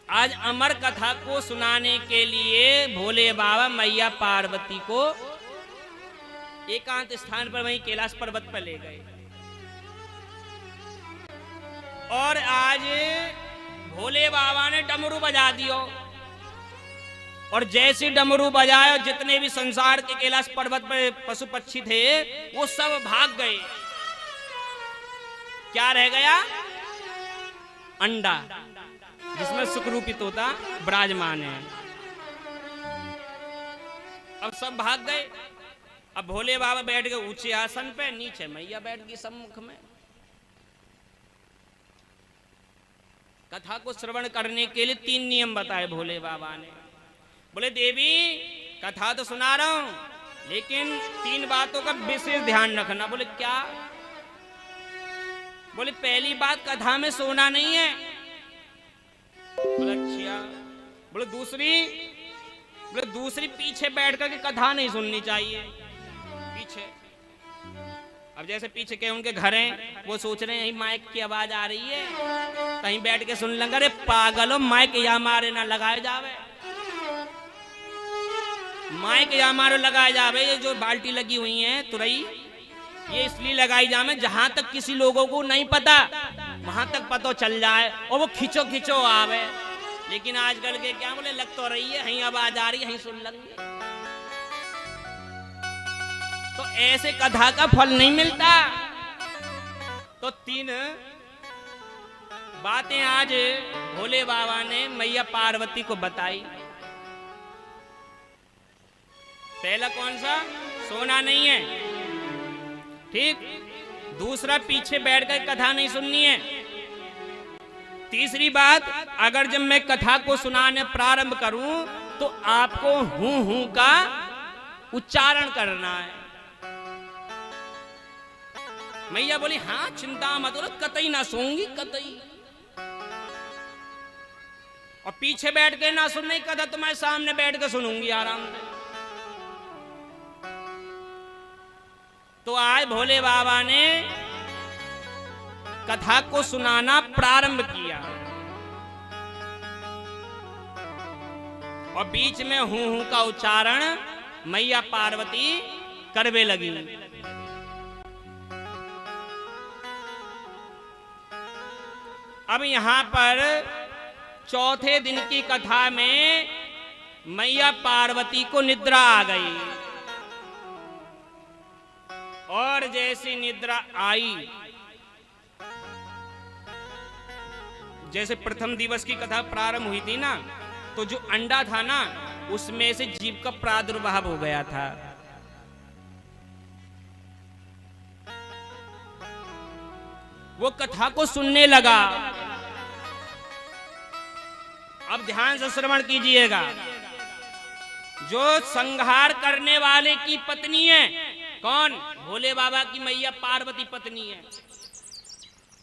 आज अमर कथा को सुनाने के लिए भोले बाबा मैया पार्वती को एकांत स्थान पर वहीं कैलाश पर्वत पर ले गए। और आज भोले बाबा ने डमरू बजा दियो, और जैसे डमरू बजाए जितने भी संसार के कैलाश पर्वत पर पशु पक्षी थे वो सब भाग गए। क्या रह गया? अंडा, जिसमें सुखरूपी तोता विराजमान है। अब सब भाग गए। अब भोले बाबा बैठ गए ऊंचे आसन पे, नीचे मैया बैठ गई सम्मुख में। कथा को श्रवण करने के लिए 3 नियम बताए भोले बाबा ने। बोले देवी कथा तो सुना रहा हूं, लेकिन 3 बातों का विशेष ध्यान रखना। बोले क्या? बोले पहली बात, कथा में सोना नहीं है। बोले अच्छा। बोले दूसरी पीछे बैठ करके कथा नहीं सुननी चाहिए। पीछे, अब जैसे पीछे के उनके घर हैं, वो सोच रहे हैं यही माइक की आवाज आ रही है, कहीं बैठ के सुन लेंगे। अरे पागलो, माइक या मारे ना लगाए जावे, माइक या मारो लगाए जावे। ये जो बाल्टी लगी हुई है तुरई, ये इसलिए लगाई जावे जहां तक किसी लोगों को नहीं पता वहां तक पता चल जाए और वो खिंचो खिंचो आवे। लेकिन आजकल के क्या बोले, लग तो रही है, यहीं आवाज आ रही है, यहीं सुन लेंगे। तो ऐसे कथा का फल नहीं मिलता। तो 3 बातें आज भोले बाबा ने मैया पार्वती को बताई। पहला कौन सा? सोना नहीं है, ठीक। दूसरा, पीछे बैठकर कथा नहीं सुननी है। तीसरी बात, अगर जब मैं कथा को सुनाने प्रारंभ करूं तो आपको हूं हूं का उच्चारण करना है। मैया बोली हाँ चिंता मत करो, कतई ना सोऊंगी, कतई। और पीछे बैठ के ना सुनने कथा तो मैं सामने बैठ के सुनूंगी आराम से। तो आज भोले बाबा ने कथा को सुनाना प्रारंभ किया और बीच में हूं हूं का उच्चारण मैया पार्वती करवे लगी। अब यहां पर चौथे दिन की कथा में मैया पार्वती को निद्रा आ गई, और जैसी निद्रा आई, जैसे प्रथम दिवस की कथा प्रारंभ हुई थी ना, तो जो अंडा था ना उसमें से जीव का प्रादुर्भाव हो गया था। वो कथा को सुनने लगा। अब ध्यान से श्रवण कीजिएगा। जो संहार करने वाले की पत्नी है, कौन? भोले बाबा की मैया पार्वती पत्नी है।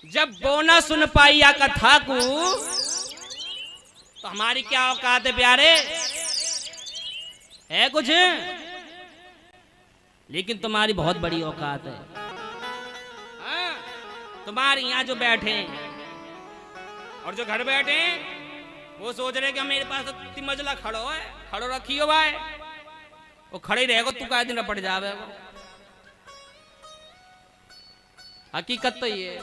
जब वो ना सुन पाई या कथा को, तो हमारी क्या औकात है प्यारे? है कुछ? लेकिन तुम्हारी बहुत बड़ी औकात है। हाँ? तुम्हारे यहां जो बैठे और जो घर बैठे वो सोच रहे कि मेरे पास तो मजला खड़ो है, खड़ो रखियो भाई, वो खड़े रहेगा तू का दिन रपट जावे। हकीकत तो ये।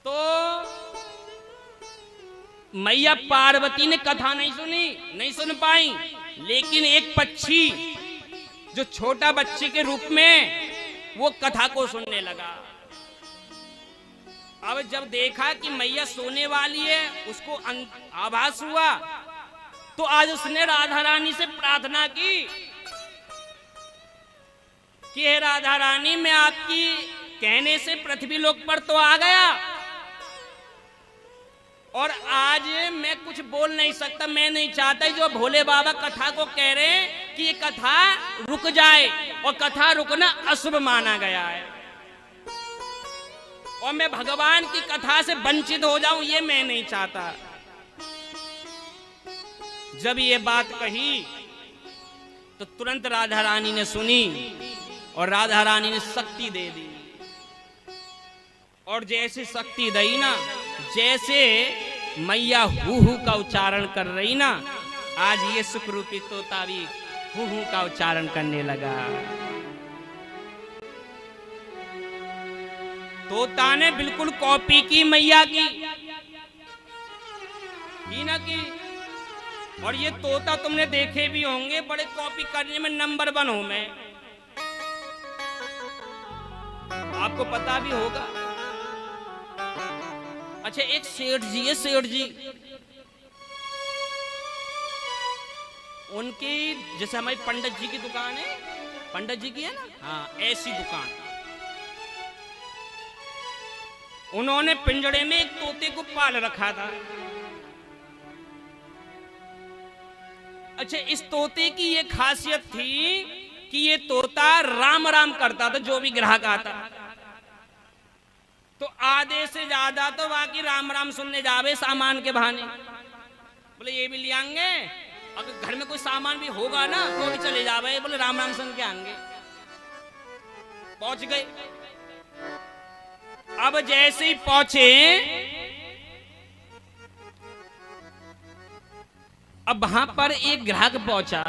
तो मैया पार्वती ने कथा नहीं सुनी, नहीं सुन पाई, लेकिन एक पक्षी जो छोटा बच्चे के रूप में वो कथा को सुनने लगा। अब जब देखा कि मैया सोने वाली है, उसको आभास हुआ, तो आज उसने राधा रानी से प्रार्थना की कि हे राधा रानी, मैं आपकी कहने से पृथ्वी लोक पर तो आ गया, और आज मैं कुछ बोल नहीं सकता। मैं नहीं चाहता जो भोले बाबा कथा को कह रहे हैं कि ये कथा रुक जाए, और कथा रुकना अशुभ माना गया है, और मैं भगवान की कथा से वंचित हो जाऊं, ये मैं नहीं चाहता। जब ये बात कही तो तुरंत राधा रानी ने सुनी और राधा रानी ने शक्ति दे दी, और जैसे शक्ति दई ना, जैसे मैया हु का उच्चारण कर रही ना, आज ये सुख रूपी तोता भी हु का उच्चारण करने लगा। तोता ने बिल्कुल कॉपी की मैया की ना की। और ये तोता तुमने देखे भी होंगे, बड़े कॉपी करने में नंबर 1 हूं मैं, आपको पता भी होगा। अच्छा, एक सेठ जी है, सेठ जी, उनकी जैसे हमारी पंडित जी की दुकान है, पंडित जी की है ना, हाँ ऐसी दुकान। उन्होंने पिंजड़े में एक तोते को पाल रखा था। अच्छा, इस तोते की ये खासियत थी कि ये तोता राम राम करता था, जो भी ग्राहक आता तो आधे से ज्यादा तो बाकी राम राम सुनने जावे सामान के बहाने। बोले ये भी ले आएंगे, अगर घर में कोई सामान भी होगा ना तो भी चले जावे, बोले राम राम सुन के आएंगे। पहुंच गए। अब जैसे ही पहुंचे, अब वहां पर एक ग्राहक पहुंचा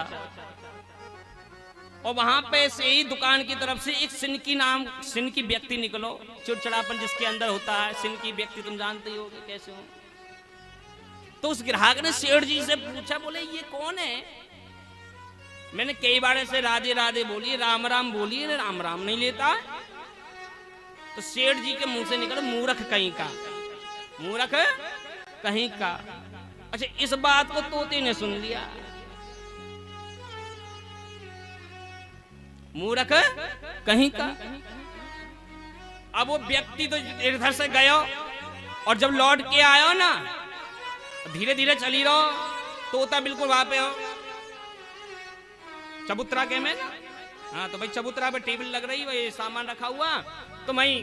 और वहां पे से ही दुकान की तरफ से एक सिनकी व्यक्ति निकलो, चिड़चिड़ापन जिसके अंदर होता है, सिनकी व्यक्ति तुम जानते ही होगे कैसे हो। तो उस ग्राहक ने सेठ जी से पूछा, बोले ये कौन है? मैंने कई बार ऐसे राधे राधे बोली, राम राम बोली, राम राम नहीं लेता। तो सेठ जी के मुंह से निकला, मूर्ख कहीं का, मूर्ख कहीं का। अच्छा, इस बात को तोते ने सुन लिया, मूर्ख कहीं का। अब वो व्यक्ति तो इधर से गयो और जब लौट के आयो ना, धीरे धीरे चली रहो, तोता बिल्कुल वहां पे हो चबूतरा के में ना। हाँ, तो भाई चबूतरा पे टेबल लग रही, वही सामान रखा हुआ, तो वहीं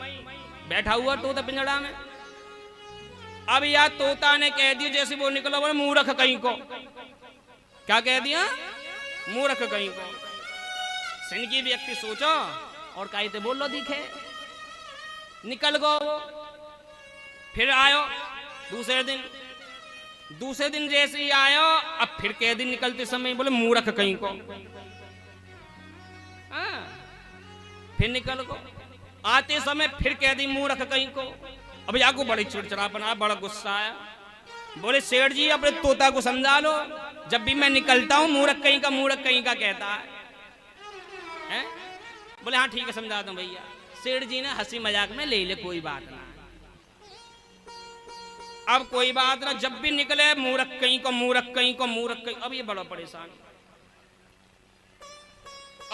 बैठा हुआ तोता पिंजड़ा में। अब यार तोता ने कह दिया, जैसे वो निकला, बोले मूर्ख कहीं को। क्या कह दिया? मूर्ख कहीं को। सिनकी व्यक्ति सोचो और कहीं तो बोल लो दिखे, निकल गो। फिर आयो दूसरे दिन जैसे ही आयो, अब फिर कह दिन निकलते समय बोले मूर्ख कहीं को। फिर निकल गो। आते समय फिर कह दी मूर्ख कहीं को। अब याको बड़ी चिड़चिड़ापन आया, बड़ा गुस्सा आया। बोले सेठ जी अपने तोता को समझा लो, जब भी मैं निकलता हूं मूर्ख कहीं का कहता है। बोले हाँ ठीक है, समझा दो भैया। सेठ जी ने हंसी मजाक में ले कोई बात ना, अब कोई बात ना, जब भी निकले मूर्ख कहीं को, मूर्ख कहीं को, मूर्ख कहीं। अब ये बड़ा परेशान।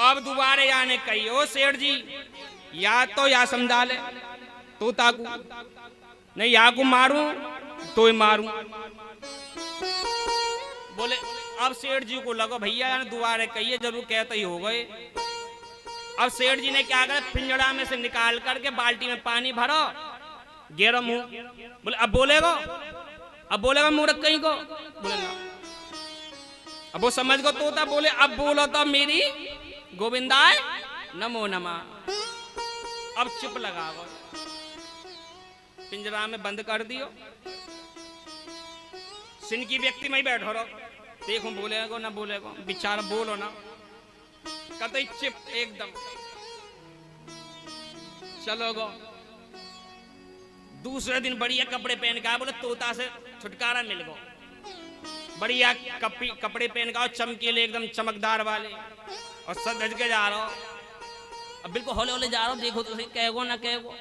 अब दोबारे आने कही, ओ सेठ जी या समझा ले तोता को, नहीं या को मारूं तो ही मारूं। बोले अब सेठ जी को लगो भैया दोबारा कहिए, जरूर कहते ही हो गए। अब सेठ जी ने क्या करा, पिंजड़ा में से निकाल करके बाल्टी में पानी भरो, गेरो मुंह। बोले अब बोलेगा मूर्ख कहीं को। बोले ना। अब वो समझ गो तोता, बोले अब बोलो तो मेरी गोविंदाय नमो नमः। अब चुप लगा गो, पिंजरा में बंद कर दियो। सिनकी व्यक्ति में ही बैठो रहो, देखो बोलेगा ना बोलेगा, बेचारा बोलो ना। कतई चिप एकदम। चलो गो। दूसरे दिन बढ़िया कपड़े पहन के, बोले तोता से छुटकारा मिल गो। बढ़िया कपड़े पहन के, चमकीले एकदम चमकदार वाले, और सब धज के जा रहा हो। अब बिल्कुल हौले हौले जा रहा हो, देखो तो सही कहेगो ना कहेगो,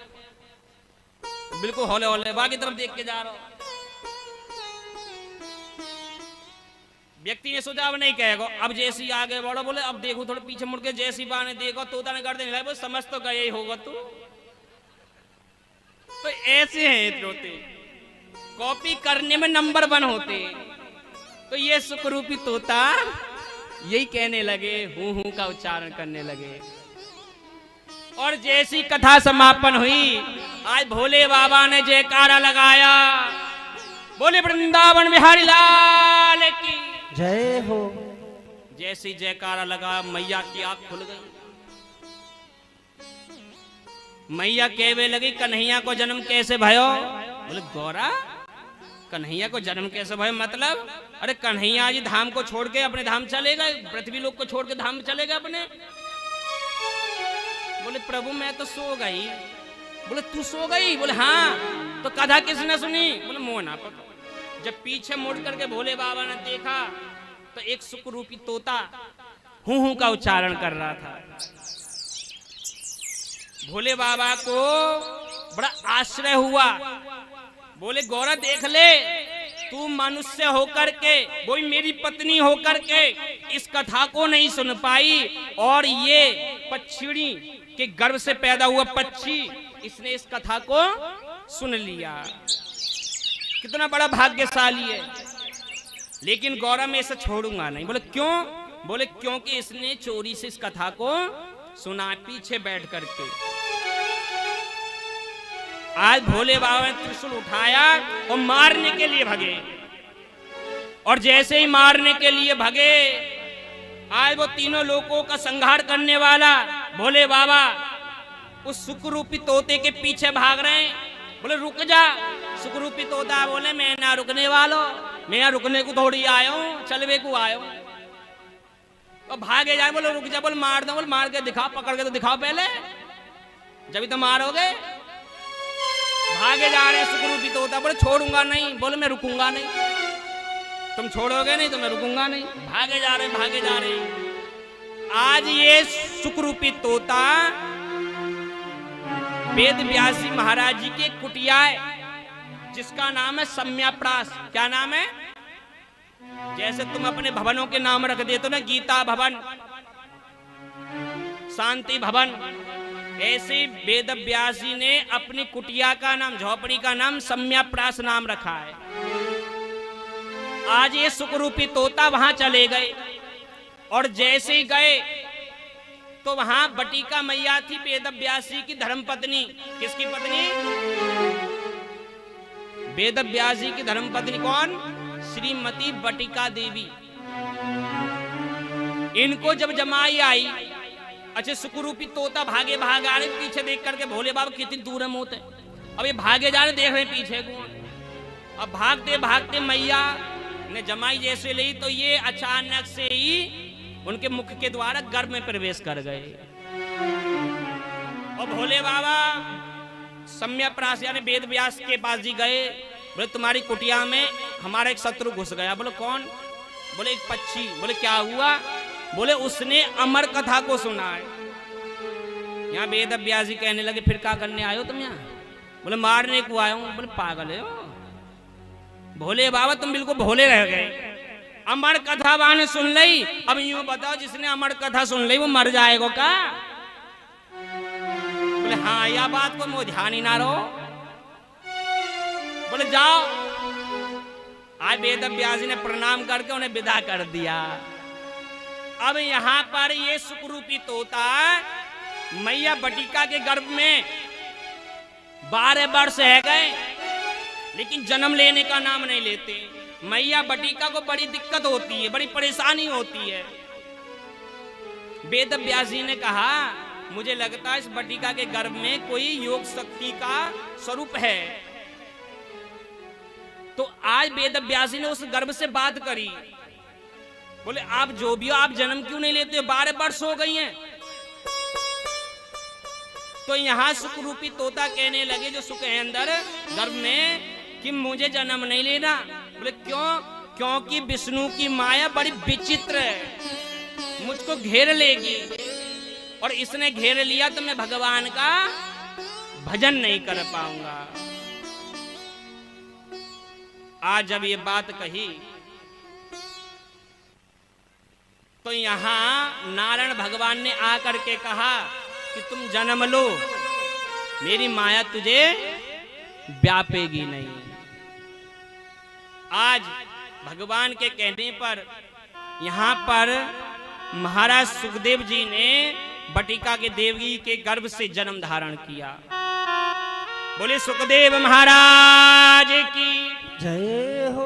बिल्कुल हौले हौले बाकी तरफ देख के जा रहा हो। व्यक्ति ने सोचा अब नहीं कहेगा। अब जैसी आगे बढ़ो, बोले अब देखो थोड़ा पीछे मुड़ के, जैसी बाने देखो तोता ने गर्दन हिलाई, समझ तो गया ही होगा तू। तो ऐसे हैं तोते, कॉपी करने में नंबर 1 होते। तो ये सुखरूपी तोता यही कहने लगे, हूं का उच्चारण करने लगे। और जैसी कथा समापन हुई, आज भोले बाबा ने जयकारा लगाया, बोले वृंदावन बिहारी लाल की जय हो। जैसी जयकारा लगा, मैया की आंख खुल गई। मैया कहवे लगी कन्हैया को जन्म कैसे भयो? बोले गौरा कन्हैया को जन्म कैसे भयो मतलब? अरे कन्हैया जी धाम को छोड़ के अपने धाम चले गए, पृथ्वी लोक को छोड़ के धाम चले गए अपने। बोले प्रभु मैं तो सो गई। बोले तू सो गई? बोले हाँ। तो कथा किसने सुनी? बोले मोह ना पता। जब पीछे मुड़ करके भोले बाबा ने देखा तो एक सुख रूपी तोता हूं हूं का उच्चारण कर रहा था। भोले बाबा को बड़ा आश्चर्य हुआ। बोले गौरा देख ले, तू मनुष्य होकर के, वही मेरी पत्नी होकर के इस कथा को नहीं सुन पाई, और ये पक्षिणी के गर्भ से पैदा हुआ पक्षी इसने इस कथा को सुन लिया। कितना बड़ा भाग्यशाली है। लेकिन गौरा मैं इसे छोड़ूंगा नहीं। बोले क्यों? बोले क्योंकि इसने चोरी से इस कथा को सुना पीछे बैठ करके। आज भोले बाबा ने त्रिशूल उठाया और मारने के लिए भगे, और जैसे ही मारने के लिए भगे, आज वो तीनों लोगों का संहार करने वाला भोले बाबा उस सुखरूपी तोते के पीछे भाग रहे हैं। बोले रुक जा। सुखरूपी तोता बोले मैं ना रुकने वालो, मैं यहाँ रुकने को थोड़ी आयो, चलवे को आयो। और भागे जाए। बोले रुक जा। बोले मार दो। बोले मार के दिखाओ, पकड़ के तो दिखाओ पहले, जब तो मारोगे। भागे जा रहे सुखरूपी तोता। बोले छोड़ूंगा नहीं। बोले मैं रुकूंगा नहीं, तुम छोड़ोगे नहीं तो मैं रुकूंगा नहीं। भागे जा रहे, भागे जा रहे। आज ये सुखरूपी तोता वेद व्यासी महाराज जी के कुटिया है, जिसका नाम है सम्याप्रास। क्या नाम है? जैसे तुम अपने भवनों के नाम रख देते हो ना, गीता भवन, शांति भवन, ऐसे वेद व्यासी ने अपनी कुटिया का नाम, झोपड़ी का नाम सम्याप्रास नाम रखा है। आज ये सुखरूपी तोता वहां चले गए, और जैसे ही गए तो वहां बटिका मैया थी, वेद व्यासी की धर्मपत्नी। किसकी पत्नी? वेद व्यासी की धर्मपत्नी। कौन? श्रीमती बटिका देवी। इनको जब जमाई आई, अच्छे सुखरूपी तोता भागे भाग आ रहे, पीछे देख करके भोले बाबा कितनी दूर हम होते। अब ये भागे जा रहे, देख रहे पीछे को। अब भागते भागते मैया ने जमाई जैसे ली तो ये अचानक से ही उनके मुख के द्वारा गर्भ में प्रवेश कर गए। और भोले बाबा सम्याप्रास यानी वेद व्यास के पास जी गए। बोले तुम्हारी कुटिया में हमारा एक शत्रु घुस गया। बोले कौन? बोले एक पक्षी। बोले क्या हुआ? बोले उसने अमर कथा को सुना है। यहाँ वेद व्यास जी कहने लगे फिर क्या करने आए हो तुम यहाँ? बोले मारने को आया हूं। बोले पागल है भोले बाबा, तुम बिल्कुल भोले रह गए। अमर कथा वाने सुन ली। अब यूं बताओ जिसने अमर कथा सुन ली वो मर जाएगा क्या? बोले हाँ, यह बात को मुझे ध्यान ही ना रहो। बोले जाओ। आज वेद व्यास जी ने प्रणाम करके उन्हें विदा कर दिया। अब यहां पर ये सुखरूपी तोता मैया बटिका के गर्भ में 12 वर्ष रह गए, लेकिन जन्म लेने का नाम नहीं लेते। मैया बटिका को बड़ी दिक्कत होती है, बड़ी परेशानी होती है। वेद व्यास जी ने कहा मुझे लगता है इस बटिका के गर्भ में कोई योग शक्ति का स्वरूप है। तो आज वेद व्यास जी ने उस गर्भ से बात करी। बोले आप जो भी हो, आप जन्म क्यों नहीं लेते हो? 12 वर्ष हो गई हैं। तो यहां सुखरूपी तोता कहने लगे जो सुख है अंदर गर्भ में कि मुझे जन्म नहीं लेना। बोले क्यों? क्योंकि विष्णु की माया बड़ी विचित्र है, मुझको घेर लेगी, और इसने घेर लिया तो मैं भगवान का भजन नहीं कर पाऊंगा। आज जब ये बात कही तो यहां नारायण भगवान ने आकर के कहा कि तुम जन्म लो, मेरी माया तुझे व्यापेगी नहीं। आज भगवान के कहने पर यहां पर महाराज सुखदेव जी ने बटिका के देवी के गर्भ से जन्म धारण किया। बोले सुखदेव महाराज की जय हो।